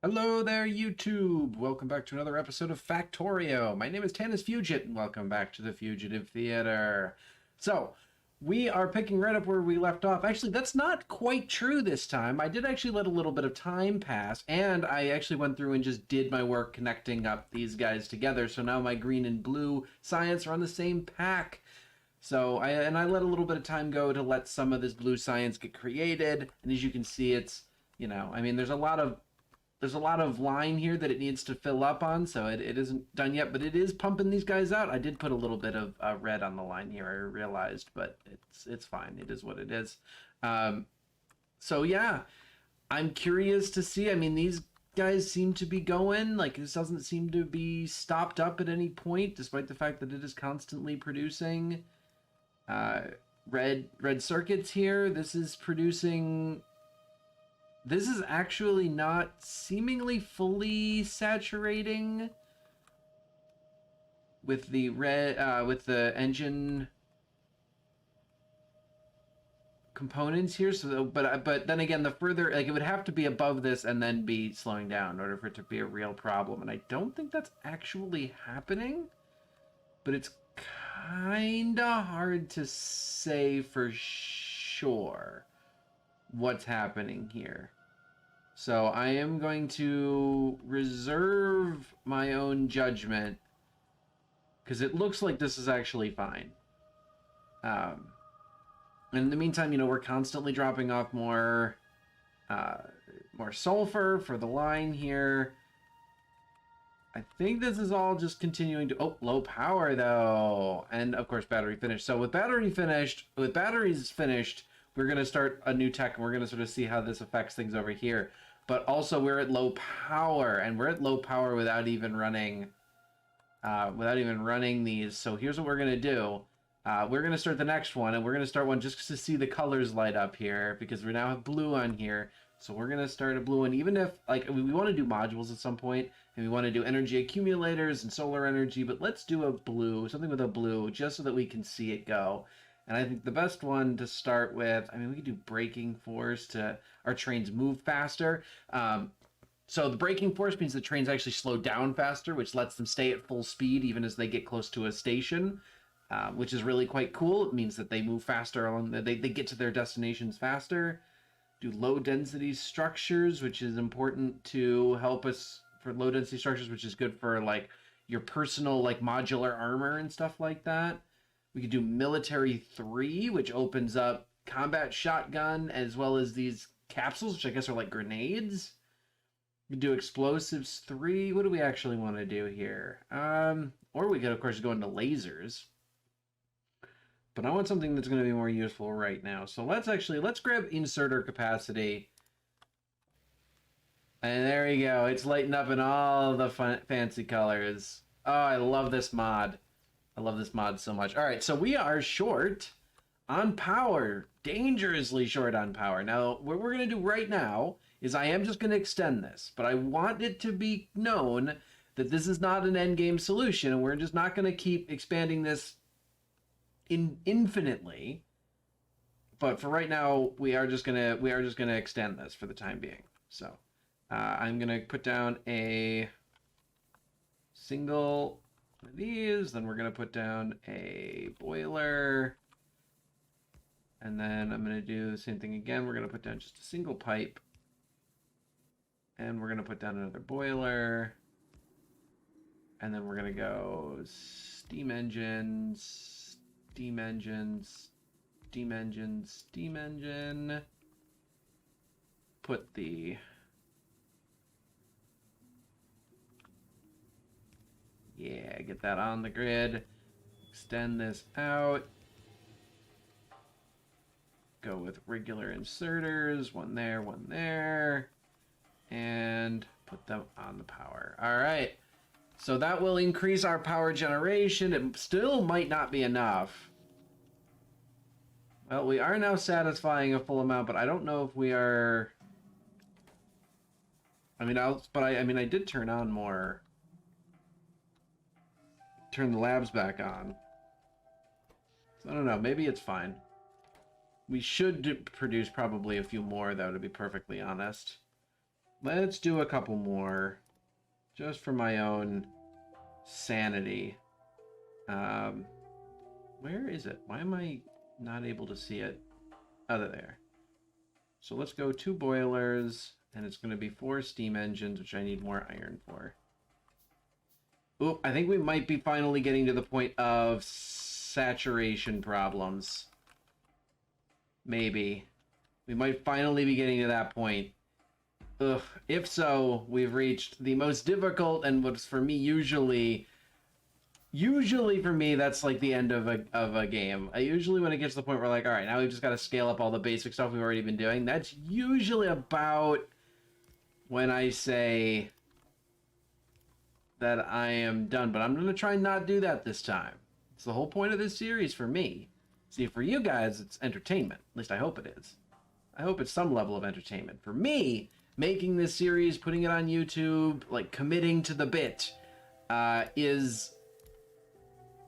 Hello there, YouTube! Welcome back to another episode of Factorio. My name is Tanis Fugit, and welcome back to the Fugitive Theater. So, we are picking right up where we left off. Actually, that's not quite true this time. I did actually let a little bit of time pass, and I actually went through and just did my work connecting up these guys together, so now my green and blue science are on the same pack. So, I let a little bit of time go to let some of this blue science get created, and as you can see, it's, I mean, there's a lot of line here that it needs to fill up on, so it isn't done yet, but it is pumping these guys out. I did put a little bit of red on the line here, I realized, but it's fine. It is what it is. So yeah, I'm curious to see. I mean, these guys seem to be going. Like, this doesn't seem to be stopped up at any point, despite the fact that it is constantly producing red circuits here. This is actually not seemingly fully saturating with the with the engine components here. So, but then again, the further, like, it would have to be above this and then be slowing down in order for it to be a real problem. And I don't think that's actually happening, but it's kinda hard to say for sure what's happening here. So I am going to reserve my own judgment because it looks like this is actually fine. In the meantime, we're constantly dropping off more sulfur for the line here. I think this is all just continuing to... Oh, low power though. And of course, battery finished. So with batteries finished, we're going to start a new tech and we're going to sort of see how this affects things over here. But also we're at low power, and we're at low power without even running these. So here's what we're going to do. We're going to start the next one, and we're going to start one just to see the colors light up here, because we now have blue on here. So we're going to start a blue one, even if, like, we want to do modules at some point, and we want to do energy accumulators and solar energy, but let's do a blue, something with a blue, just so that we can see it go. And I think the best one to start with, I mean, we could do braking force to our trains move faster. So the braking force means the trains actually slow down faster, which lets them stay at full speed even as they get close to a station, which is really quite cool. It means that they move faster along, they get to their destinations faster. Do low density structures, which is important to help us for low density structures, which is good for, like, your personal, like, modular armor and stuff like that. We could do military 3, which opens up combat shotgun, as well as these capsules, which I guess are like grenades. We could do explosives 3. What do we actually want to do here? Or we could, of course, go into lasers. But I want something that's going to be more useful right now. So let's grab inserter capacity. And there you go. It's lighting up in all the fancy colors. Oh, I love this mod. I love this mod so much. All right, so we are short on power, dangerously short on power. Now, what we're going to do right now is I am just going to extend this, but I want it to be known that this is not an endgame solution, and we're just not going to keep expanding this infinitely. But for right now, we are just going to extend this for the time being. So, I'm going to put down a single of these, then we're going to put down a boiler, and then I'm going to do the same thing again. We're going to put down just a single pipe, and we're going to put down another boiler, and then we're going to go steam engines, steam engines, steam engines, steam engine, put the... Yeah, get that on the grid. Extend this out. Go with regular inserters. One there. And put them on the power. All right. So that will increase our power generation. It still might not be enough. Well, we are now satisfying a full amount, but I don't know if we are... I mean, I did turn on more... Turn the labs back on. So I don't know, maybe it's fine. We should produce probably a few more, though, to be perfectly honest. Let's do a couple more, just for my own sanity. Where is it? Why am I not able to see it? Oh, there. So let's go 2 boilers, and it's going to be 4 steam engines, which I need more iron for. Oop, I think we might be finally getting to the point of saturation problems. Maybe. We might finally be getting to that point. Ugh. If so, we've reached the most difficult and what's for me usually for me that's like the end of a game. I usually, when it gets to the point where like, all right, now we've just got to scale up all the basic stuff we've already been doing, that's usually about when I say that I am done. But I'm going to try and not do that this time. It's the whole point of this series for me. See, for you guys, it's entertainment. At least I hope it is. I hope it's some level of entertainment. For me, making this series, putting it on YouTube, like committing to the bit, is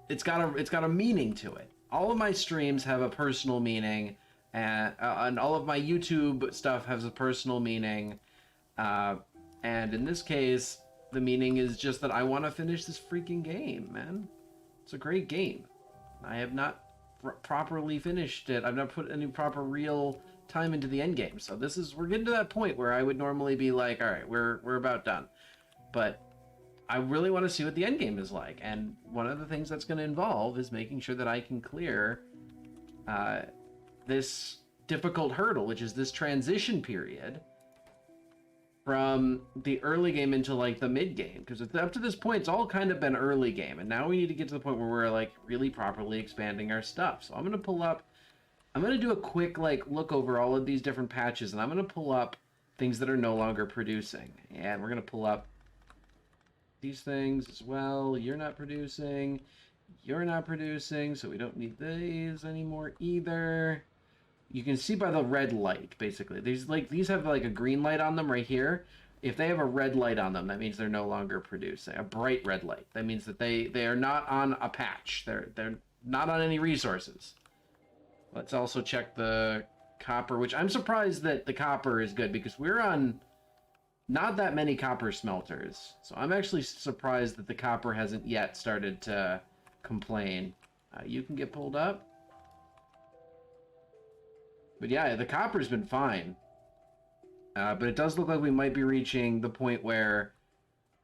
it's got a meaning to it. All of my streams have a personal meaning, and all of my YouTube stuff has a personal meaning. And in this case, the meaning is just that I want to finish this freaking game, man. It's a great game. I have not properly finished it. I've not put any proper real time into the end game. So we're getting to that point where I would normally be like, all right, we're about done. But I really want to see what the end game is like. And one of the things that's going to involve is making sure that I can clear this difficult hurdle, which is this transition period from the early game into like the mid game, because up to this point it's all kind of been early game, and now we need to get to the point where we're like really properly expanding our stuff. So I'm going to do a quick like look over all of these different patches, and I'm going to pull up things that are no longer producing, and we're going to pull up these things as well. You're not producing, so we don't need these anymore either. You can see by the red light, basically. These have like a green light on them right here. If they have a red light on them, that means they're no longer producing. A bright red light. That means that they are not on a patch. They're not on any resources. Let's also check the copper, which I'm surprised that the copper is good, because we're on not that many copper smelters. So I'm actually surprised that the copper hasn't yet started to complain. You can get pulled up. But yeah, the copper's been fine. But it does look like we might be reaching the point where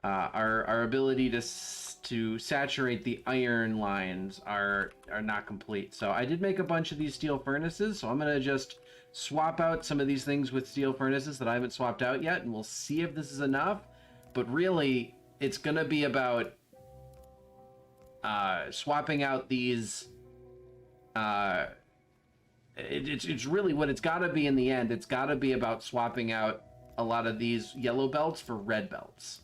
our ability to saturate the iron lines are not complete. So I did make a bunch of these steel furnaces, so I'm going to just swap out some of these things with steel furnaces that I haven't swapped out yet, and we'll see if this is enough. But really, it's going to be about swapping out these... It's really what it's got to be in the end. It's got to be about swapping out a lot of these yellow belts for red belts.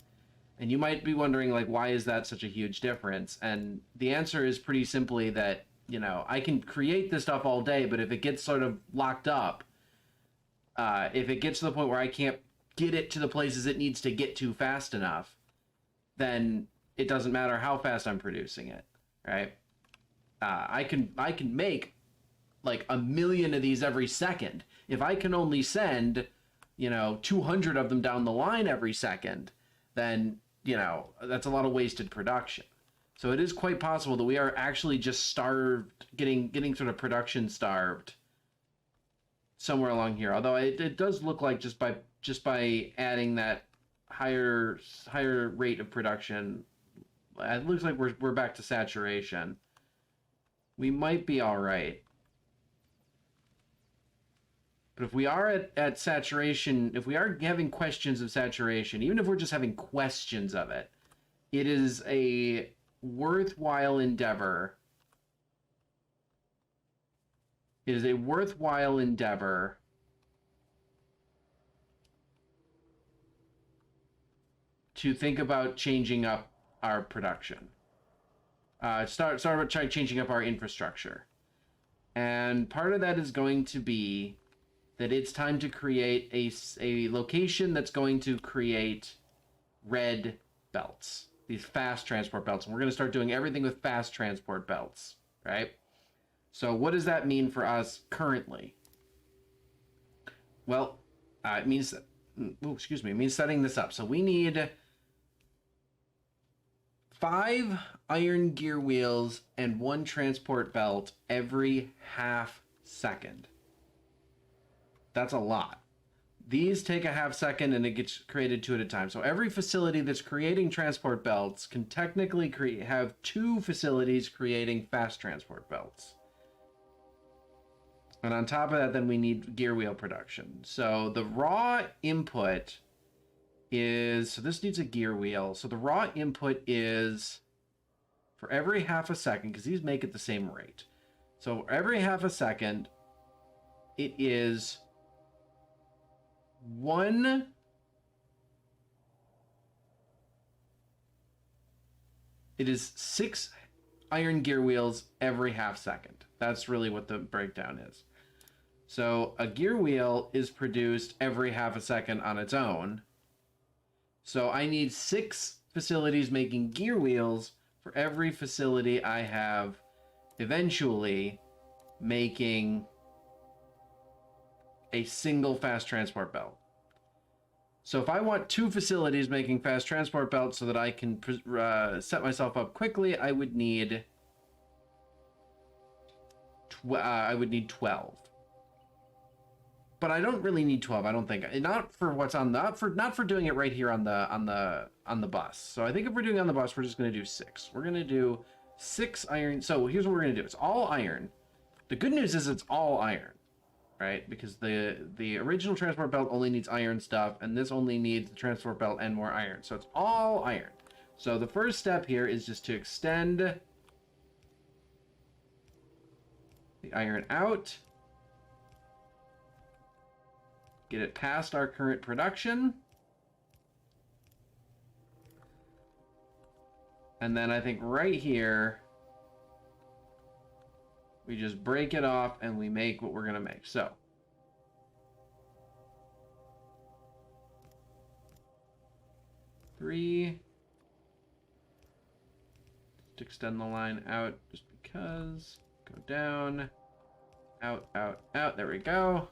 And you might be wondering, like, why is that such a huge difference? And the answer is pretty simply that, you know, I can create this stuff all day, but if it gets sort of locked up, if it gets to the point where I can't get it to the places it needs to get to fast enough, then it doesn't matter how fast I'm producing it, right? I can make like 1 million of these every second. If I can only send, 200 of them down the line every second, then, that's a lot of wasted production. So it is quite possible that we are actually just starved, getting sort of production starved somewhere along here. Although it does look like just by adding that higher rate of production, it looks like we're back to saturation. We might be all right. But if we are at saturation, if we are having questions of saturation, even if we're just having questions of it, it is a worthwhile endeavor. It is a worthwhile endeavor to think about changing up our production. Start about changing up our infrastructure. And part of that is going to be that it's time to create a location that's going to create red belts, these fast transport belts. And we're going to start doing everything with fast transport belts, right? So what does that mean for us currently? Well, it means excuse me, means setting this up. So we need 5 iron gear wheels and 1 transport belt every half second. That's a lot. These take a half second and it gets created 2 at a time. So every facility that's creating transport belts can technically have 2 facilities creating fast transport belts. And on top of that, then we need gear wheel production. So the raw input is, so this needs a gear wheel. So the raw input is for every half a second, because these make at the same rate. So every half a second, it is 6 iron gear wheels every half second. That's really what the breakdown is. So a gear wheel is produced every half a second on its own. So I need 6 facilities making gear wheels for every facility I have eventually making a single fast transport belt. So if I want 2 facilities making fast transport belts so that I can set myself up quickly, I would need 12. But I don't really need 12. I don't think, not for what's on the, not for doing it right here on the bus. So I think if we're doing it on the bus, we're just going to do 6. We're going to do 6 iron. So here's what we're going to do. It's all iron. The good news is it's all iron, right? Because the original transport belt only needs iron stuff, and this only needs the transport belt and more iron. So it's all iron. So the first step here is just to extend the iron out. Get it past our current production. And then I think right here, we just break it off and we make what we're going to make. So three. Just extend the line out just because. Go down. Out, out, out. There we go.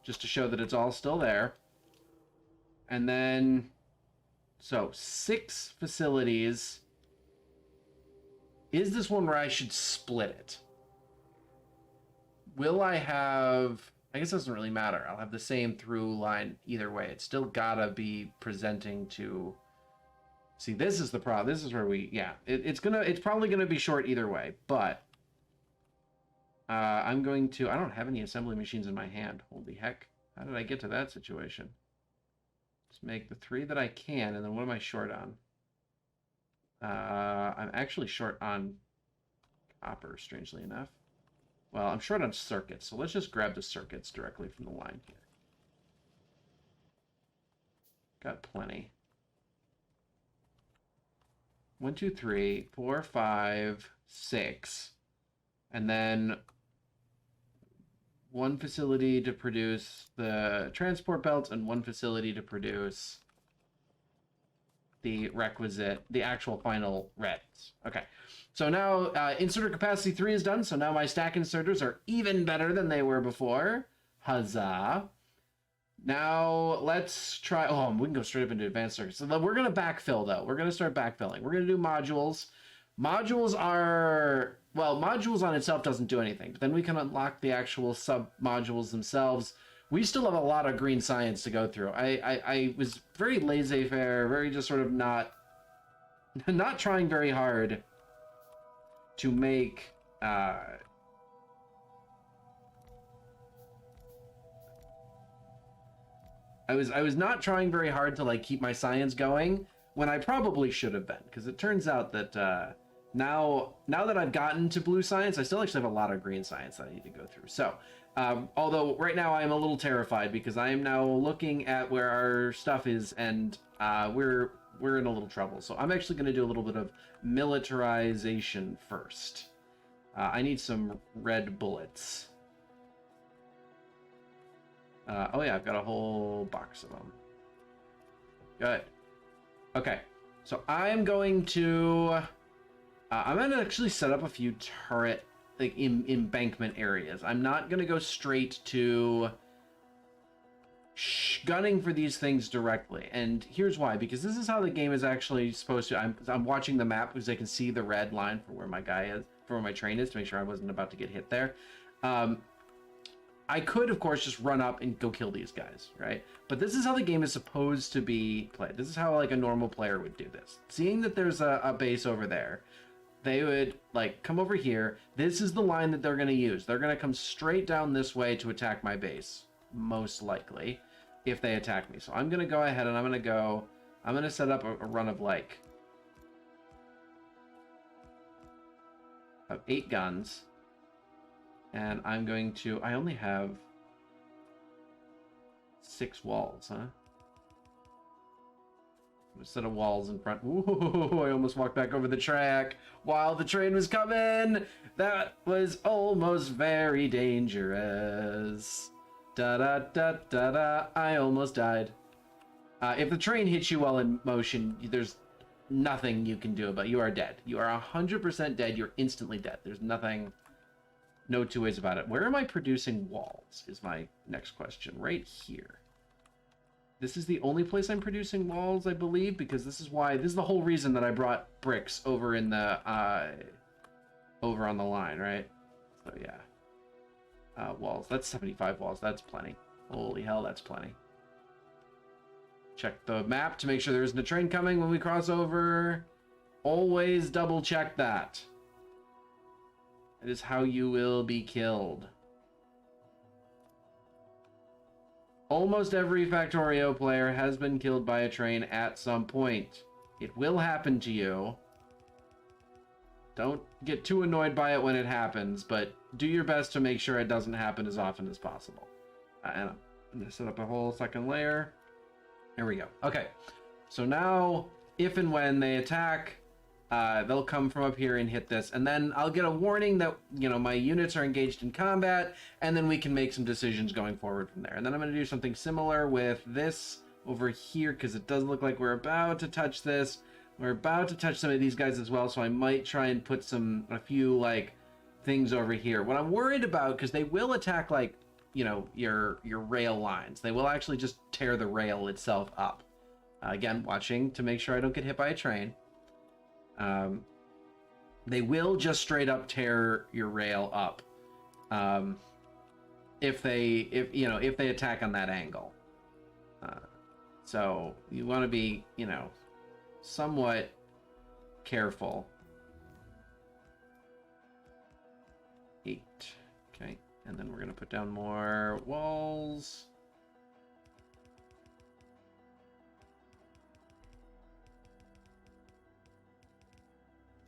Just to show that it's all still there. And then, so 6 facilities. Is this one where I should split it? Will I have, I guess it doesn't really matter. I'll have the same through line either way. It's still gotta be presenting to, see, this is the problem. This is where we, yeah, it's probably gonna be short either way, but I'm going to, I don't have any assembly machines in my hand. Holy heck. How did I get to that situation? Just make the 3 that I can, and then what am I short on? I'm actually short on copper, strangely enough. Well, I'm short on circuits, so let's just grab the circuits directly from the line here. Got plenty. 1, 2, 3, 4, 5, 6. And then 1 facility to produce the transport belts and 1 facility to produce the requisite, the actual final reds. Okay, so now inserter capacity 3 is done, so now my stack inserters are even better than they were before. Huzzah. Now let's try, oh, we can go straight up into advanced circuits. So we're going to backfill though. We're going to start backfilling. We're going to do modules. Modules are, well, modules on itself doesn't do anything, but then we can unlock the actual sub-modules themselves. We still have a lot of green science to go through. I was very laissez-faire, very just sort of not trying very hard to make, I was not trying very hard to like keep my science going when I probably should have been, because it turns out that now that I've gotten to blue science, I still actually have a lot of green science that I need to go through. So, although right now I am a little terrified because I am now looking at where our stuff is, and we're in a little trouble. So I'm actually going to do a little bit of militarization first. I need some red bullets. Oh yeah, I've got a whole box of them. Good. Okay, so I'm going to actually set up a few turret, like, embankment areas. I'm not going to go straight to gunning for these things directly. And here's why, because this is how the game is actually supposed to. I'm watching the map because I can see the red line for where my guy is, for where my train is, to make sure I wasn't about to get hit there. I could, of course, just run up and go kill these guys, right? But this is how the game is supposed to be played. This is how like a normal player would do this. Seeing that there's a base over there, they would like come over here. This is the line that they're going to use. They're going to come straight down this way to attack my base, most likely, if they attack me. So I'm going to go ahead and I'm going to set up a run of like of 8 guns. And I'm going to, I only have 6 walls, huh? A set of walls in front. Ooh, I almost walked back over the track while the train was coming. That was almost very dangerous. Da da da da da. I almost died. If the train hits you while in motion, there's nothing you can do about it. You are dead. You are 100% dead. You're instantly dead. There's nothing. No two ways about it. Where am I producing walls is my next question. Right here. This is the only place I'm producing walls, I believe, because this is the whole reason that I brought bricks over in the, over on the line, right? So yeah. Walls. That's 75 walls. That's plenty. Holy hell, that's plenty. Check the map to make sure there isn't a train coming when we cross over. Always double check that. It is how you will be killed. Almost every Factorio player has been killed by a train at some point. It will happen to you. Don't get too annoyed by it when it happens, but do your best to make sure it doesn't happen as often as possible. And I'm going to set up a whole second layer. There we go. Okay. So now, if and when they attack, they'll come from up here and hit this, and then I'll get a warning that, you know, my units are engaged in combat, and then we can make some decisions going forward from there. And then I'm going to do something similar with this over here, because it does look like we're about to touch this. We're about to touch some of these guys as well, so I might try and put a few, like, things over here. What I'm worried about, because they will attack, like, you know, your rail lines. They will actually just tear the rail itself up. Again, watching to make sure I don't get hit by a train. They will just straight up tear your rail up if they attack on that angle. So you want to be, you know, somewhat careful. 8. Okay, and then we're going to put down more walls.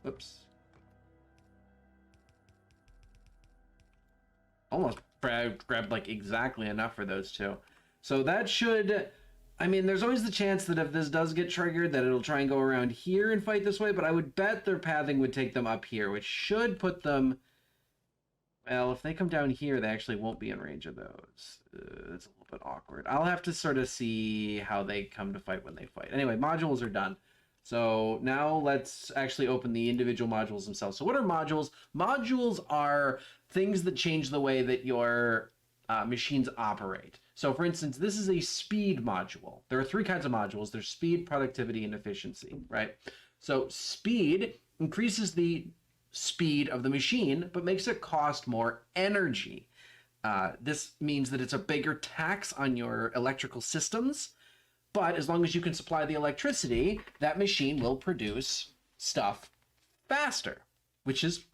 Whoops. Almost grabbed like exactly enough for those two. So that should, I mean, there's always the chance that if this does get triggered that it'll try and go around here and fight this way, but I would bet their pathing would take them up here, which should put them, well, if they come down here, they actually won't be in range of those. It's a little bit awkward. I'll have to sort of see how they come to fight when they fight. Anyway, modules are done. So now let's actually open the individual modules themselves. So what are modules? Modules are things that change the way that your machines operate. So for instance, this is a speed module. There are 3 kinds of modules. There's speed, productivity, and efficiency, right? So speed increases the speed of the machine, but makes it cost more energy. This means that it's a bigger tax on your electrical systems. But as long as you can supply the electricity, that machine will produce stuff faster, which is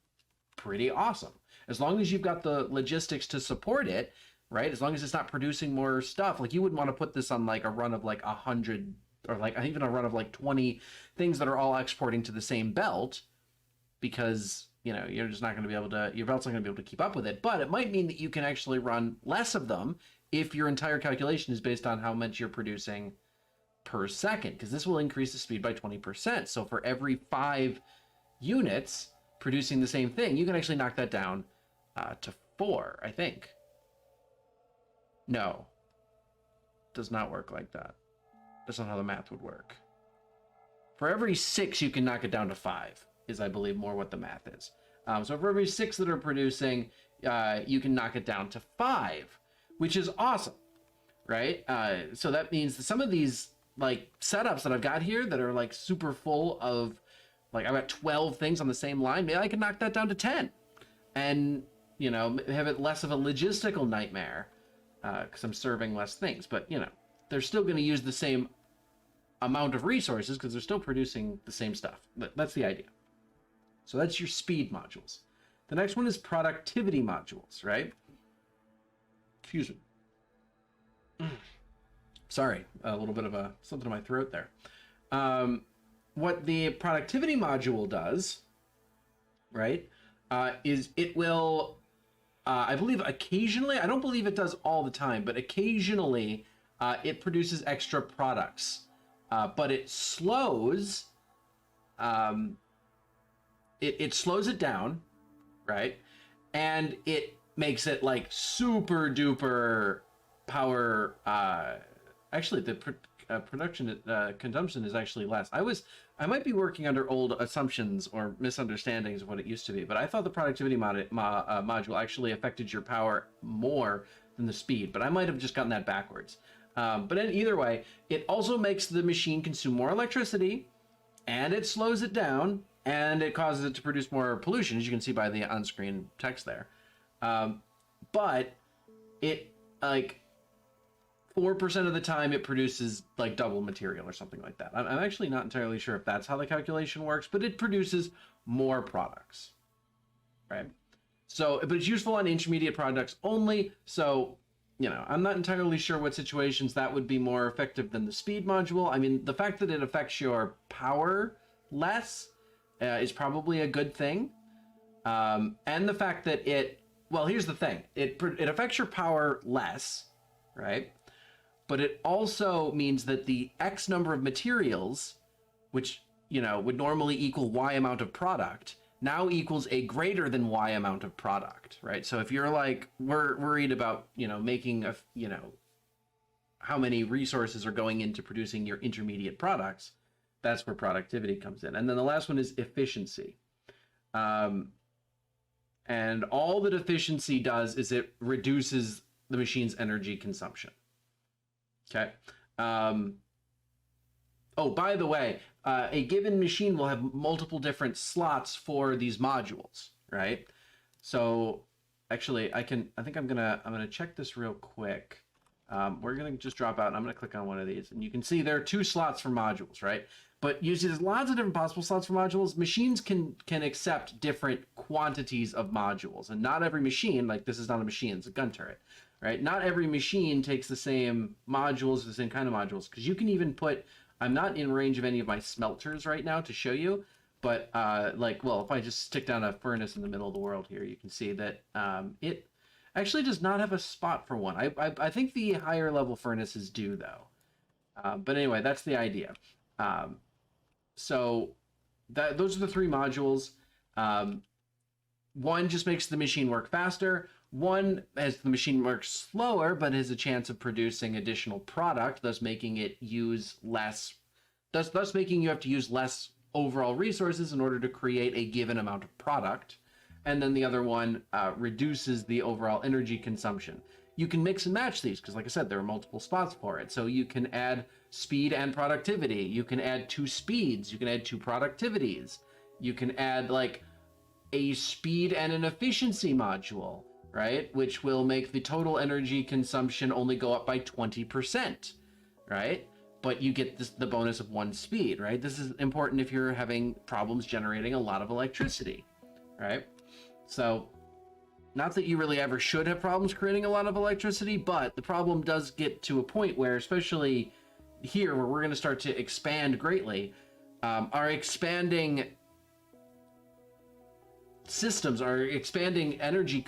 pretty awesome. As long as you've got the logistics to support it, right? As long as it's not producing more stuff, like you wouldn't want to put this on like a run of like 100 or like even a run of like 20 things that are all exporting to the same belt, because, you know, you're just not going to be able to, your belt's not going to be able to keep up with it. But it might mean that you can actually run less of them if your entire calculation is based on how much you're producing per second, because this will increase the speed by 20%. So for every 5 units producing the same thing, you can actually knock that down to 4, I think. No, does not work like that. That's not how the math would work. For every 6, you can knock it down to 5, is I believe more what the math is. So for every 6 that are producing, you can knock it down to 5, which is awesome. right? So that means that some of these like setups that I've got here that are like super full of, like I've got 12 things on the same line, maybe I can knock that down to 10 and, you know, have it less of a logistical nightmare because I'm serving less things. But, you know, they're still going to use the same amount of resources because they're still producing the same stuff. But that's the idea. So that's your speed modules. The next one is productivity modules, right? Excuse me. Sorry, a little bit of something in my throat there. What the productivity module does, right, is it will, I believe occasionally, I don't believe it does all the time, but occasionally it produces extra products. But it slows, it slows it down, right? And it makes it like super duper power. Actually, the production consumption is actually less. I might be working under old assumptions or misunderstandings of what it used to be, but I thought the productivity module actually affected your power more than the speed, but I might have just gotten that backwards. But in either way, it also makes the machine consume more electricity, and it slows it down, and it causes it to produce more pollution, as you can see by the on-screen text there. But it, like, 4% of the time it produces, like, double material or something like that. I'm actually not entirely sure if that's how the calculation works, but it produces more products, right? So, but it's useful on intermediate products only, so... You know, I'm not entirely sure what situations that would be more effective than the speed module. I mean, the fact that it affects your power less is probably a good thing. And the fact that it, well, here's the thing. It affects your power less, right? But it also means that the X number of materials, which, you know, would normally equal Y amount of product, now equals a greater than Y amount of product, right? So if you're like, worried about, you know, making a, you know, how many resources are going into producing your intermediate products, that's where productivity comes in. And then the last one is efficiency. And all that efficiency does is it reduces the machine's energy consumption. Okay. Oh, by the way, a given machine will have multiple different slots for these modules, right? So actually I think I'm gonna check this real quick. We're gonna just drop out and I'm gonna click on one of these and you can see there are 2 slots for modules, right? But you see there's lots of different possible slots for modules. Machines can accept different quantities of modules, and not every machine, like this is not a machine, it's a gun turret, right? Not every machine takes the same modules, the same kind of modules, because you can even put, I'm not in range of any of my smelters right now to show you, but like, well, if I just stick down a furnace in the middle of the world here, you can see that it actually does not have a spot for one. I think the higher level furnaces do though. But anyway, that's the idea. So those are the 3 modules. One just makes the machine work faster. One, as the machine works slower, but has a chance of producing additional product, thus making it use less, thus making you have to use less overall resources in order to create a given amount of product. And then the other one reduces the overall energy consumption. You can mix and match these because, like I said, there are multiple spots for it. So you can add speed and productivity. You can add 2 speeds. You can add 2 productivities. You can add like a speed and an efficiency module, right? Which will make the total energy consumption only go up by 20%, right? But you get the bonus of 1 speed, right? This is important if you're having problems generating a lot of electricity, right? So, not that you really ever should have problems creating a lot of electricity, but the problem does get to a point where, especially here, where we're going to start to expand greatly, our expanding systems, our expanding energy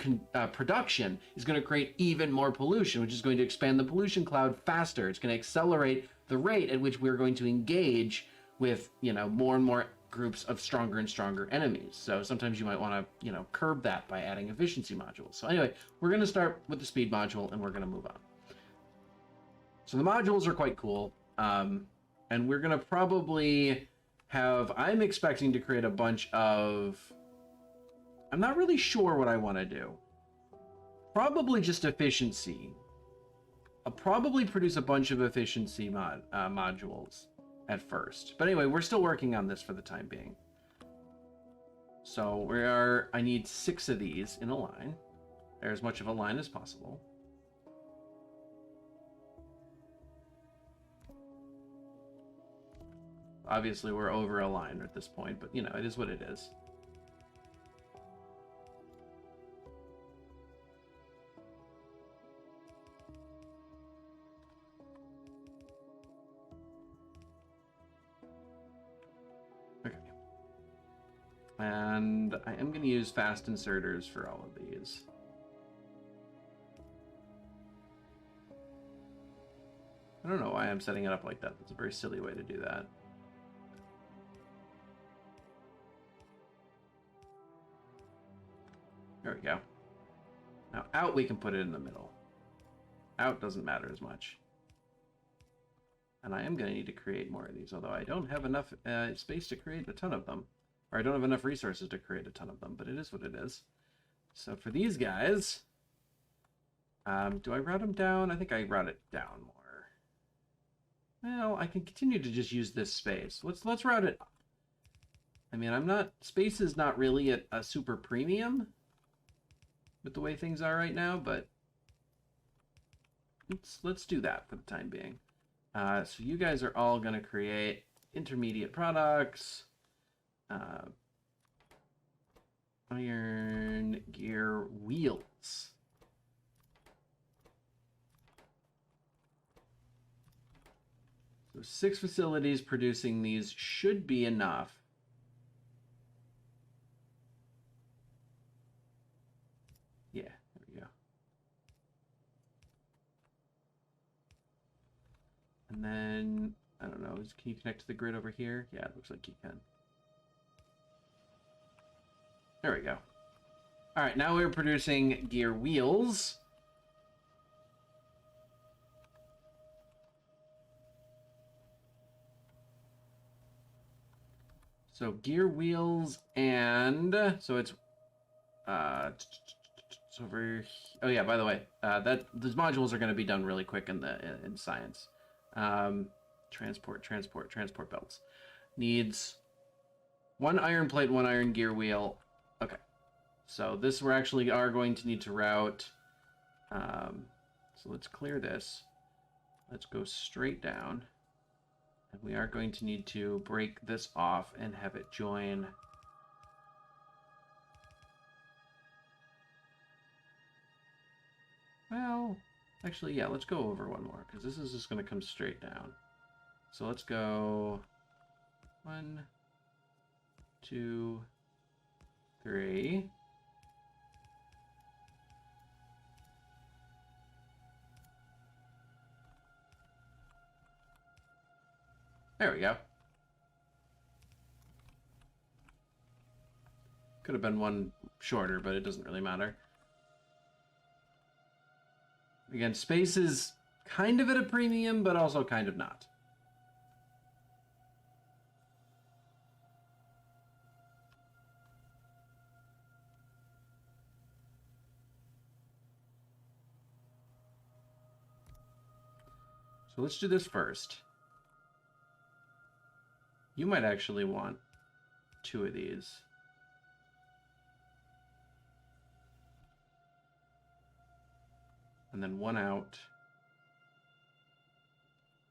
production is going to create even more pollution, which is going to expand the pollution cloud faster. It's going to accelerate the rate at which we're going to engage with, you know, more and more groups of stronger and stronger enemies. So sometimes you might want to, you know, curb that by adding efficiency modules. So anyway, we're going to start with the speed module and we're going to move on. So the modules are quite cool. And we're going to probably have, I'm expecting to create a bunch of, I'm not really sure what I want to do. Probably just efficiency. I'll probably produce a bunch of efficiency modules at first. But anyway, we're still working on this for the time being. So I need 6 of these in a line. They're as much of a line as possible. Obviously, we're over a line at this point, but you know, it is what it is. Okay. And I am going to use fast inserters for all of these. I don't know why I'm setting it up like that. That's a very silly way to do that. There we go. Now out, we can put it in the middle. Out doesn't matter as much. And I am going to need to create more of these, although I don't have enough space to create a ton of them. Or I don't have enough resources to create a ton of them, but it is what it is. So for these guys, do I route them down? I think I route it down more. Well, I can continue to just use this space. Let's route it up. I mean, space is not really a super premium with the way things are right now, but let's do that for the time being. So you guys are all going to create intermediate products, iron gear wheels. So 6 facilities producing these should be enough. Yeah, there we go. And then, I don't know, can you connect to the grid over here? Yeah, it looks like you can. There we go. All right, now we're producing gear wheels. So gear wheels, and so it's over. Oh yeah, by the way, those modules are going to be done really quick in science. Transport belts needs 1 iron plate, 1 iron gear wheel. Okay, so this we actually are going to need to route. So let's clear this. Let's go straight down. And we are going to need to break this off and have it join. Well, actually, yeah, let's go over one more, because this is just going to come straight down. So let's go 1, 2, 3. There we go. Could have been one shorter, but it doesn't really matter. Again, space is kind of at a premium, but also kind of not. So let's do this first. You might actually want 2 of these. And then 1 out.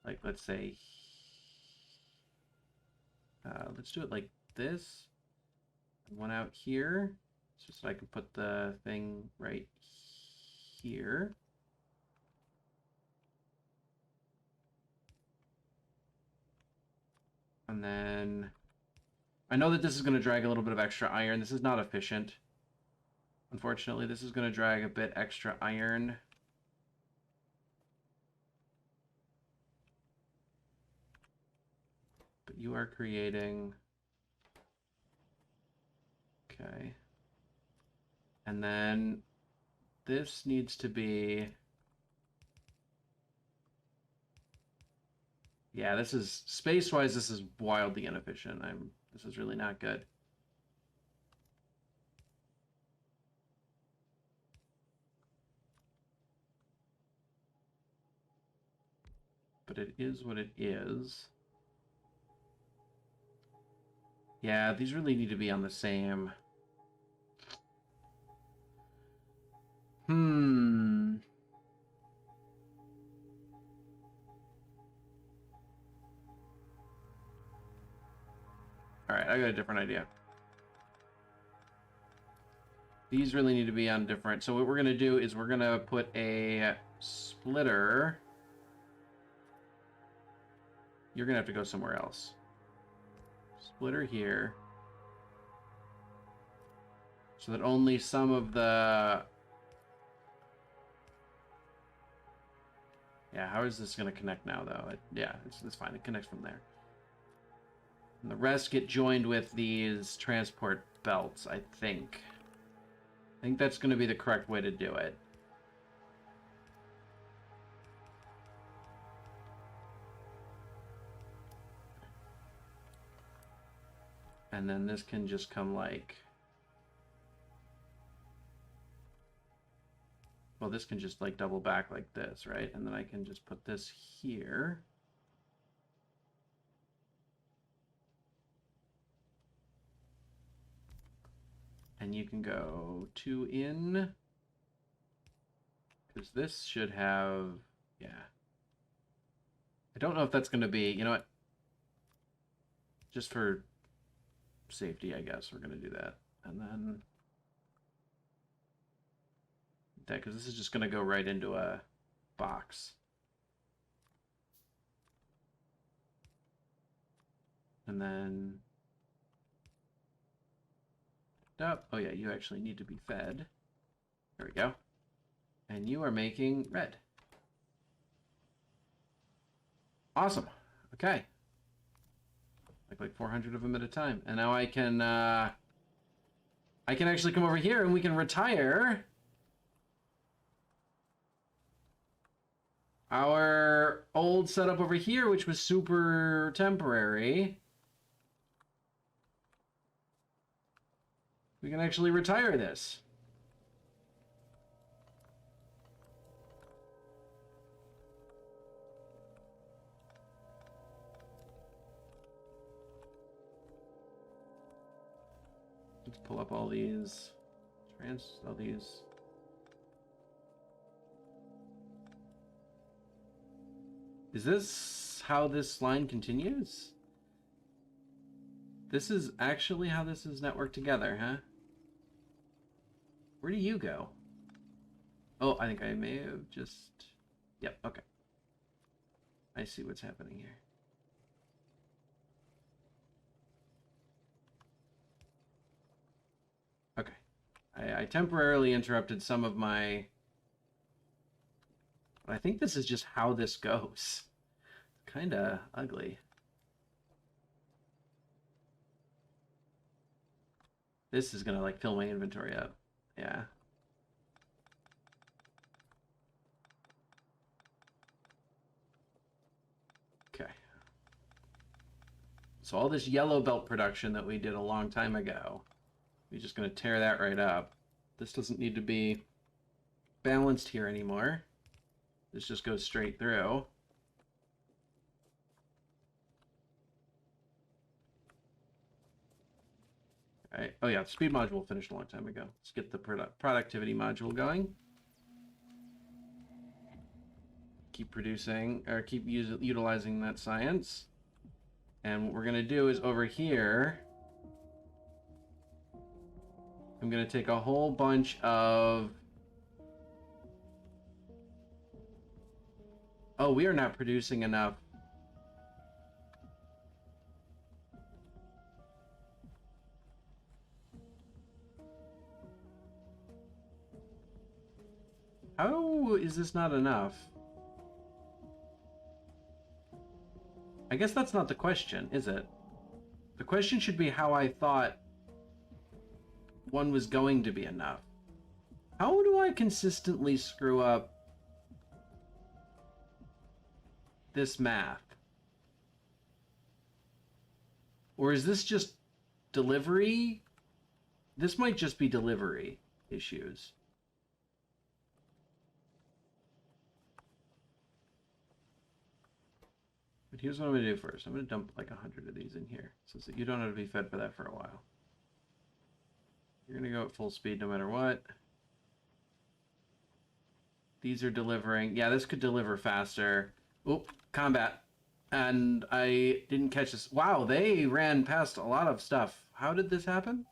Like, let's say, let's do it like this. 1 out here, just so I can put the thing right here. And then I know that this is going to drag a little bit of extra iron. This is not efficient. Unfortunately, this is going to drag a bit extra iron. But you are creating... Okay. And then this needs to be... Yeah, this is... Space-wise, this is wildly inefficient. This is really not good. but it is what it is. Yeah, these really need to be on the same. Alright, I got a different idea. These really need to be on different. So what we're going to do is we're going to put a splitter. You're going to have to go somewhere else. Splitter here. So that only some of the... Yeah, how is this going to connect now, though? Yeah, it's fine. It connects from there. And the rest get joined with these transport belts, I think. I think that's going to be the correct way to do it. And then this can just come like... Well, this can just like double back like this, right? And then I can just put this here. And you can go 2 in. Because this should have... Yeah. I don't know if that's going to be... You know what? Just for safety, I guess, we're going to do that. And then... that, because this is just going to go right into a box. And then... Oh yeah, you actually need to be fed. There we go. And you are making red. Awesome. Okay. Like 400 of them at a time. And now I can actually come over here and we can retire our old setup over here, which was super temporary. We can actually retire this. Let's pull up all these all these. Is this how this line continues? This is actually how this is networked together, huh? Where do you go? Oh, I think I may have just... Yep, okay. I see what's happening here. Okay. I temporarily interrupted some of my... But I think this is just how this goes. Kind of ugly. This is gonna, like, fill my inventory up. Yeah. Okay. So all this yellow belt production that we did a long time ago, we're just gonna tear that right up. This doesn't need to be balanced here anymore. This just goes straight through. Alright. Oh yeah, the speed module finished a long time ago. Let's get the productivity module going. Keep producing, or keep utilizing that science. And what we're going to do is over here, I'm going to take a whole bunch of... Oh, we are not producing enough. How is this not enough? I guess that's not the question, is it? The question should be how I thought one was going to be enough. How do I consistently screw up this math? Or is this just delivery? This might just be delivery issues. here's what I'm going to do first. I'm going to dump like 100 of these in here so that you don't have to be fed for that for a while. You're going to go at full speed no matter what. These are delivering. Yeah, this could deliver faster. Oop, combat. And I didn't catch this. Wow, they ran past a lot of stuff. How did this happen?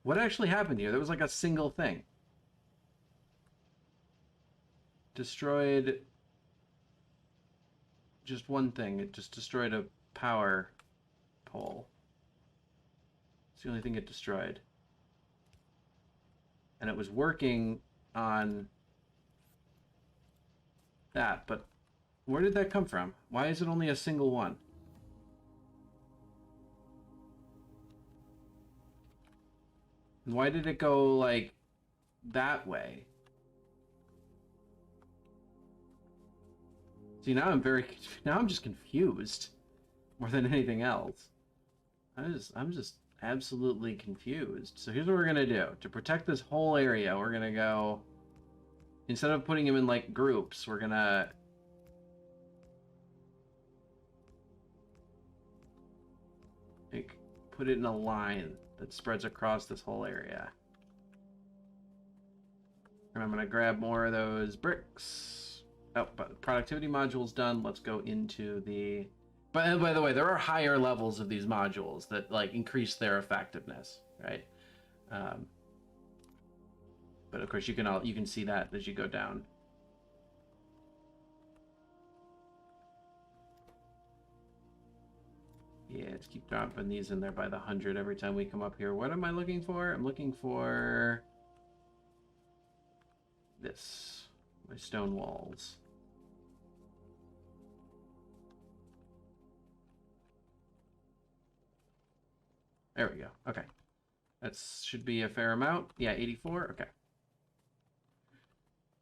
What actually happened here? There was like a single thing. Destroyed just one thing. It just destroyed a power pole. It's the only thing it destroyed. And it was working on that, but where did that come from? Why is it only a single one? And why did it go like that way? See, now I'm just confused more than anything else. I'm just absolutely confused. So here's what we're gonna do. To protect this whole area, we're gonna go, instead of putting them in like groups, we're gonna like put it in a line that spreads across this whole area. And I'm gonna grab more of those bricks. Oh, but productivity module's done. Let's go into the... But by the way, there are higher levels of these modules that like increase their effectiveness, right? But of course, you can see that as you go down. Yeah, let's keep dropping these in there by the 100 every time we come up here. What am I looking for? I'm looking for this, my stone walls. There we go. Okay. That should be a fair amount. Yeah, 84. Okay.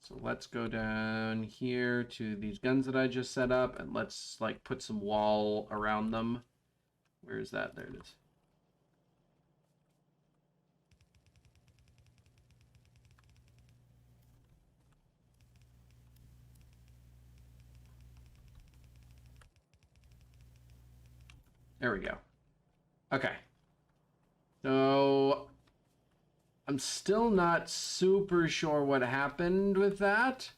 So let's go down here to these guns that I just set up, and let's like put some wall around them. Where is that? There it is. There we go. Okay. So I'm still not super sure what happened with that.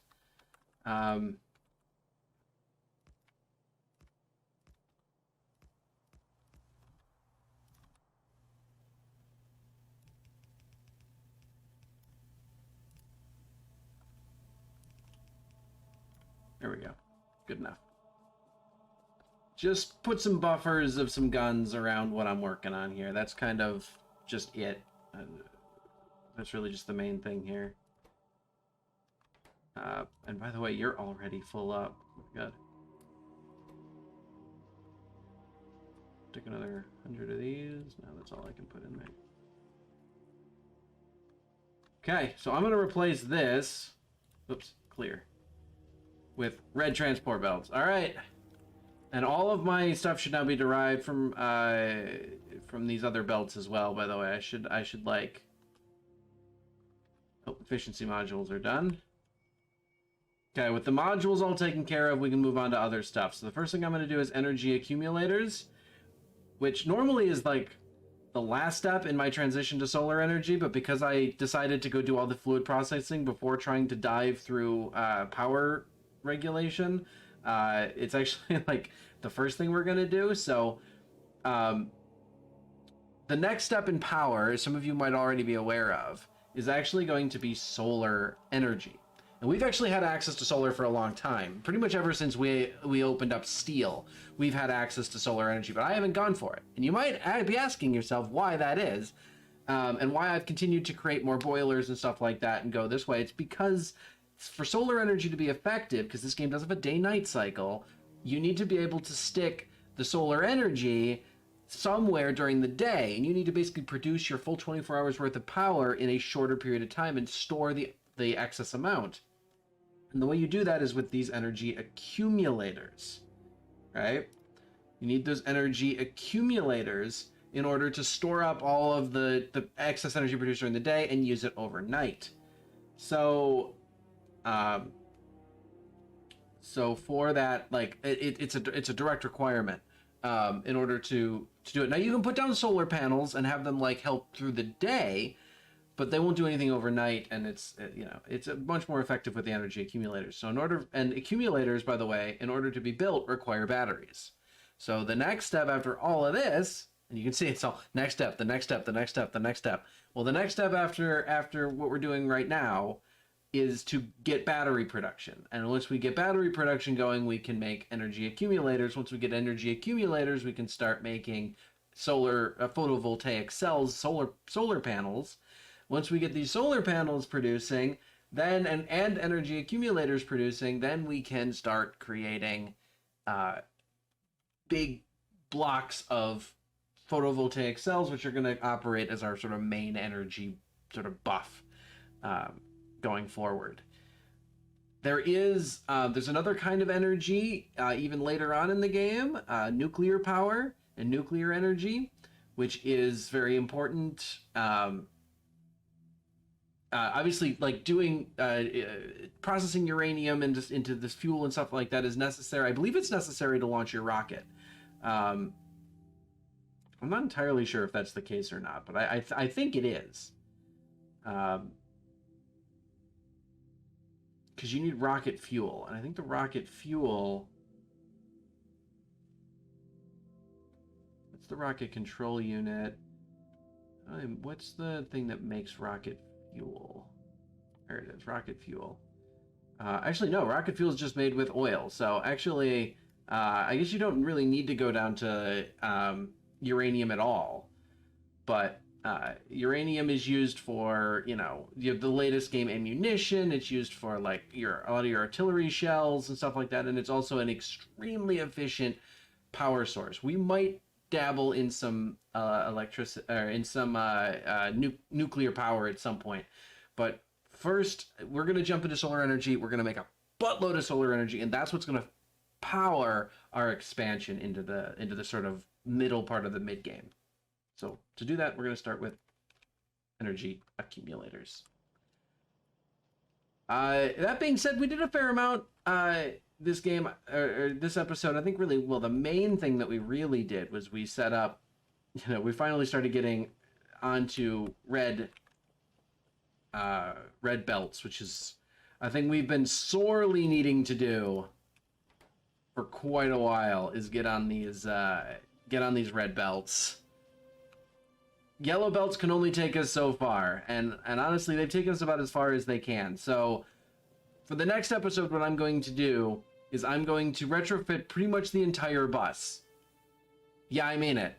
There we go. Good enough. Just put some buffers of some guns around what I'm working on here. That's kind of just it. That's really just the main thing here. And by the way, you're already full up. Good. Take another 100 of these. No, that's all I can put in there. Okay, so I'm going to replace this. Oops, clear. With red transport belts. All right. And all of my stuff should now be derived from these other belts as well, by the way. I should like... Oh, efficiency modules are done. Okay, with the modules all taken care of, we can move on to other stuff. So the first thing I'm going to do is energy accumulators, which normally is like the last step in my transition to solar energy, but because I decided to go do all the fluid processing before trying to dive through power regulation, it's actually like the first thing we're going to do. So the next step in power, as some of you might already be aware of, is actually going to be solar energy. And we've actually had access to solar for a long time. Pretty much ever since we opened up steel, we've had access to solar energy, but I haven't gone for it. And you might be asking yourself why that is, and why I've continued to create more boilers and stuff like that and go this way. It's because for solar energy to be effective, because this game does have a day-night cycle, you need to be able to stick the solar energy somewhere during the day, and you need to basically produce your full 24 hours worth of power in a shorter period of time and store the excess amount. And the way you do that is with these energy accumulators, right? You need those energy accumulators in order to store up all of the excess energy produced during the day and use it overnight. So So for that, like it's a direct requirement in order to do it. Now you can put down solar panels and have them like help through the day, but they won't do anything overnight, and it's it's a much more effective with the energy accumulators. So in order, and accumulators, by the way, in order to be built, require batteries. So the next step after all of this, and you can see it's all next step, the next step, the next step, the next step. Well, the next step after what we're doing right now is to get battery production. And once we get battery production going, we can make energy accumulators. Once we get energy accumulators, we can start making solar photovoltaic cells, solar panels. Once we get these solar panels producing, then and energy accumulators producing, then we can start creating big blocks of photovoltaic cells, which are going to operate as our sort of main energy sort of buff going forward. There's another kind of energy even later on in the game, nuclear power and nuclear energy, which is very important. Obviously, like doing processing uranium into this fuel and stuff like that is necessary. I believe it's necessary to launch your rocket. I'm not entirely sure if that's the case or not, but I think it is. Because you need rocket fuel, and I think the rocket fuel... What's the rocket control unit? What's the thing that makes rocket fuel? There it is, rocket fuel. Actually, no, rocket fuel is just made with oil. So actually, I guess you don't really need to go down to uranium at all. But uranium is used for, you have the latest game ammunition. It's used for like a lot of your artillery shells and stuff like that. And it's also an extremely efficient power source. We might dabble in some electricity or in some nuclear power at some point, but first we're going to jump into solar energy. We're going to make a buttload of solar energy, and that's what's going to power our expansion into the sort of middle part of the mid game. So to do that, we're going to start with energy accumulators. That being said, we did a fair amount this game, or this episode. I think really, well, the main thing that we really did was we set up, we finally started getting onto red belts, which is a thing we've been sorely needing to do for quite a while, is get on these red belts. Yellow belts can only take us so far, and honestly, they've taken us about as far as they can. So for the next episode, what I'm going to do is I'm going to retrofit pretty much the entire bus. Yeah, I mean it.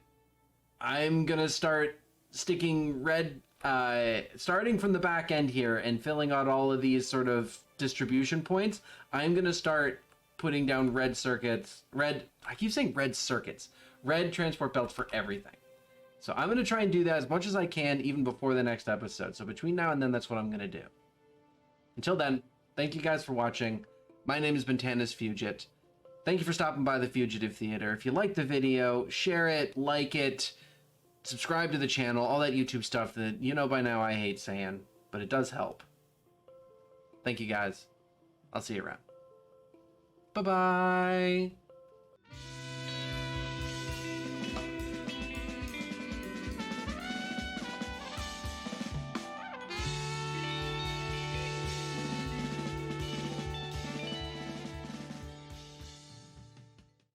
I'm gonna start sticking red, starting from the back end here and filling out all of these sort of distribution points. I'm gonna start putting down red transport belts for everything. So I'm going to try and do that as much as I can, even before the next episode. So between now and then, that's what I'm going to do. Until then, thank you guys for watching. My name has been Tanis Fugit. Thank you for stopping by the Fugitive Theater. If you liked the video, share it, like it, subscribe to the channel, all that YouTube stuff that you know by now I hate saying, but it does help. Thank you guys. I'll see you around. Bye-bye.